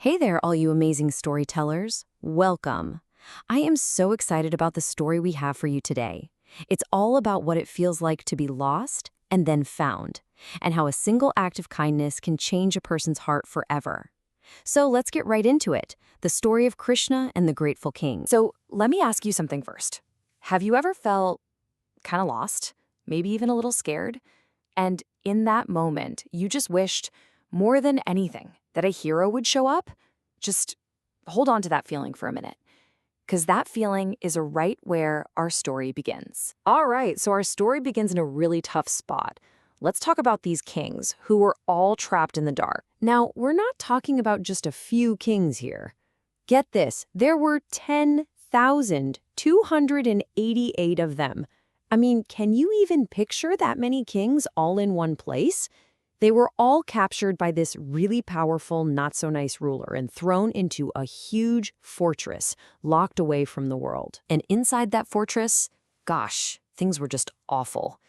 Hey there, all you amazing storytellers. Welcome. I am so excited about the story we have for you today. It's all about what it feels like to be lost and then found, and how a single act of kindness can change a person's heart forever. So let's get right into it, the story of Krishna and the Grateful King. So let me ask you something first. Have you ever felt kind of lost, maybe even a little scared? And in that moment, you just wished, more than anything, that a hero would show up? Just hold on to that feeling for a minute, because that feeling is right where our story begins. All right, so our story begins in a really tough spot. Let's talk about these kings who were all trapped in the dark. Now, we're not talking about just a few kings here. Get this, there were 10,288 of them. I mean, can you even picture that many kings all in one place? They were all captured by this really powerful, not-so-nice ruler and thrown into a huge fortress, locked away from the world. And inside that fortress, gosh, things were just awful.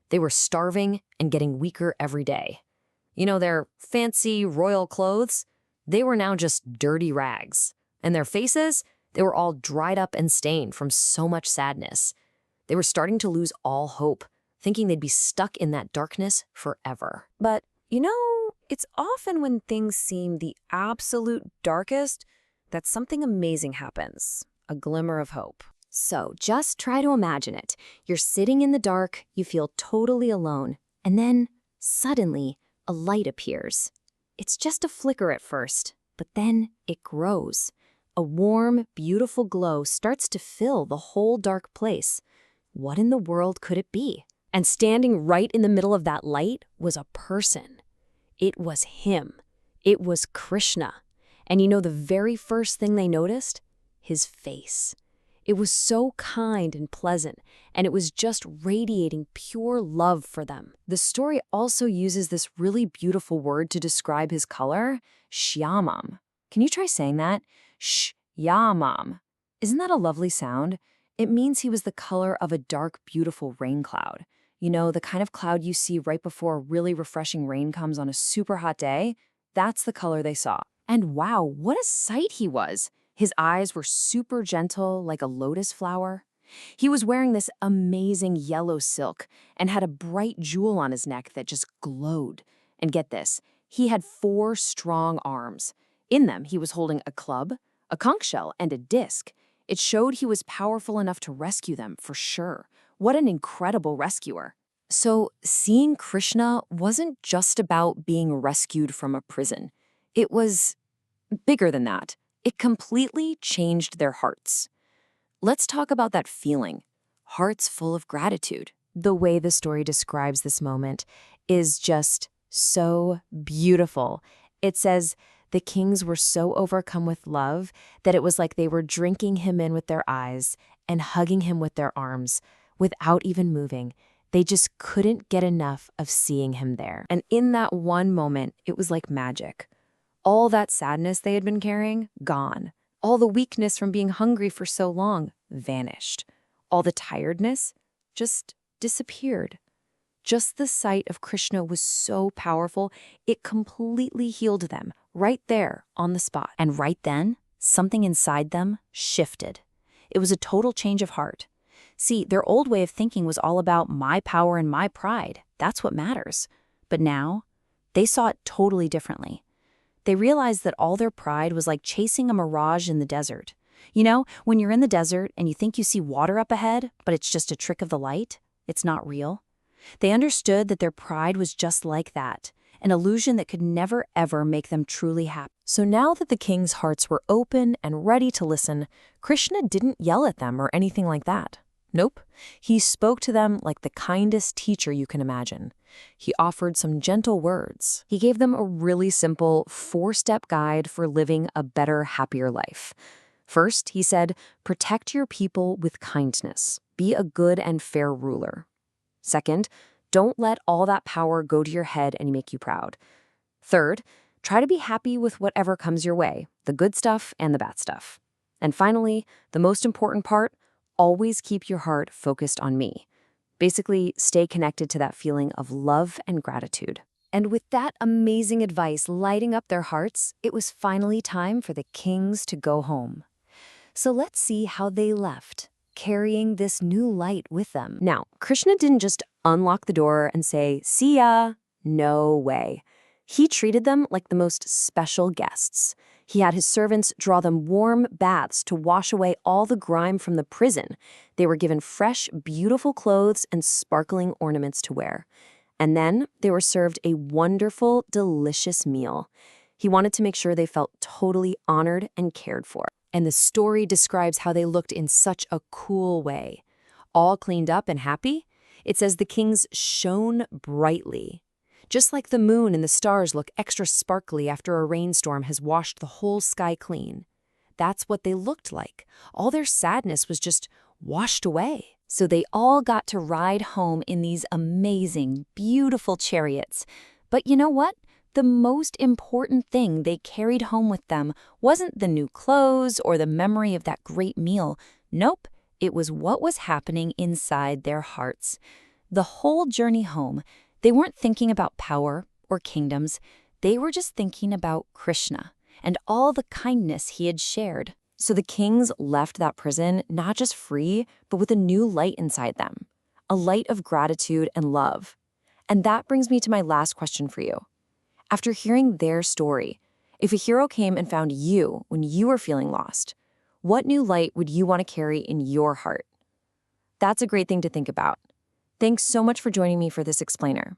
They were starving and getting weaker every day. You know, their fancy royal clothes? They were now just dirty rags. And their faces? They were all dried up and stained from so much sadness. They were starting to lose all hope, thinking they'd be stuck in that darkness forever. But, you know, it's often when things seem the absolute darkest that something amazing happens, a glimmer of hope. So just try to imagine it. You're sitting in the dark, you feel totally alone, and then, suddenly, a light appears. It's just a flicker at first, but then it grows. A warm, beautiful glow starts to fill the whole dark place. What in the world could it be? And standing right in the middle of that light was a person. It was him. It was Krishna. And you know the very first thing they noticed? His face. It was so kind and pleasant, and it was just radiating pure love for them. The story also uses this really beautiful word to describe his color, shyamam. Can you try saying that? Shyamam. Isn't that a lovely sound? It means he was the color of a dark, beautiful rain cloud. You know, the kind of cloud you see right before a really refreshing rain comes on a super hot day? That's the color they saw. And wow, what a sight he was! His eyes were super gentle, like a lotus flower. He was wearing this amazing yellow silk and had a bright jewel on his neck that just glowed. And get this, he had 4 strong arms. In them, he was holding a club, a conch shell, and a disc. It showed he was powerful enough to rescue them, for sure. What an incredible rescuer. So, seeing Krishna wasn't just about being rescued from a prison. It was bigger than that. It completely changed their hearts. Let's talk about that feeling. Hearts full of gratitude. The way the story describes this moment is just so beautiful. It says, the kings were so overcome with love that it was like they were drinking him in with their eyes and hugging him with their arms without even moving. They just couldn't get enough of seeing him there. And in that one moment, it was like magic. All that sadness they had been carrying, gone. All the weakness from being hungry for so long, vanished. All the tiredness just disappeared. Just the sight of Krishna was so powerful, it completely healed them, right there, on the spot. And right then, something inside them shifted. It was a total change of heart. See, their old way of thinking was all about my power and my pride. That's what matters. But now, they saw it totally differently. They realized that all their pride was like chasing a mirage in the desert. You know, when you're in the desert and you think you see water up ahead, but it's just a trick of the light, it's not real. They understood that their pride was just like that, an illusion that could never ever make them truly happy. So now that the king's hearts were open and ready to listen, Krishna didn't yell at them or anything like that. Nope. He spoke to them like the kindest teacher you can imagine. He offered some gentle words. He gave them a really simple 4-step guide for living a better, happier life. First, he said, protect your people with kindness. Be a good and fair ruler. Second, don't let all that power go to your head and make you proud. Third, try to be happy with whatever comes your way, the good stuff and the bad stuff. And finally, the most important part, always keep your heart focused on me. Basically, stay connected to that feeling of love and gratitude. And with that amazing advice lighting up their hearts, it was finally time for the kings to go home. So let's see how they left, carrying this new light with them. Now, Krishna didn't just unlock the door and say, "See ya." No way. He treated them like the most special guests. He had his servants draw them warm baths to wash away all the grime from the prison. They were given fresh, beautiful clothes and sparkling ornaments to wear. And then they were served a wonderful, delicious meal. He wanted to make sure they felt totally honored and cared for. And the story describes how they looked in such a cool way. All cleaned up and happy. It says the kings shone brightly. Just like the moon and the stars look extra sparkly after a rainstorm has washed the whole sky clean. That's what they looked like. All their sadness was just washed away. So they all got to ride home in these amazing, beautiful chariots. But you know what? The most important thing they carried home with them wasn't the new clothes or the memory of that great meal. Nope, it was what was happening inside their hearts. The whole journey home, they weren't thinking about power or kingdoms. They were just thinking about Krishna and all the kindness he had shared. So the kings left that prison not just free, but with a new light inside them, a light of gratitude and love. And that brings me to my last question for you. After hearing their story, if a hero came and found you when you were feeling lost, what new light would you want to carry in your heart? That's a great thing to think about. Thanks so much for joining me for this explainer.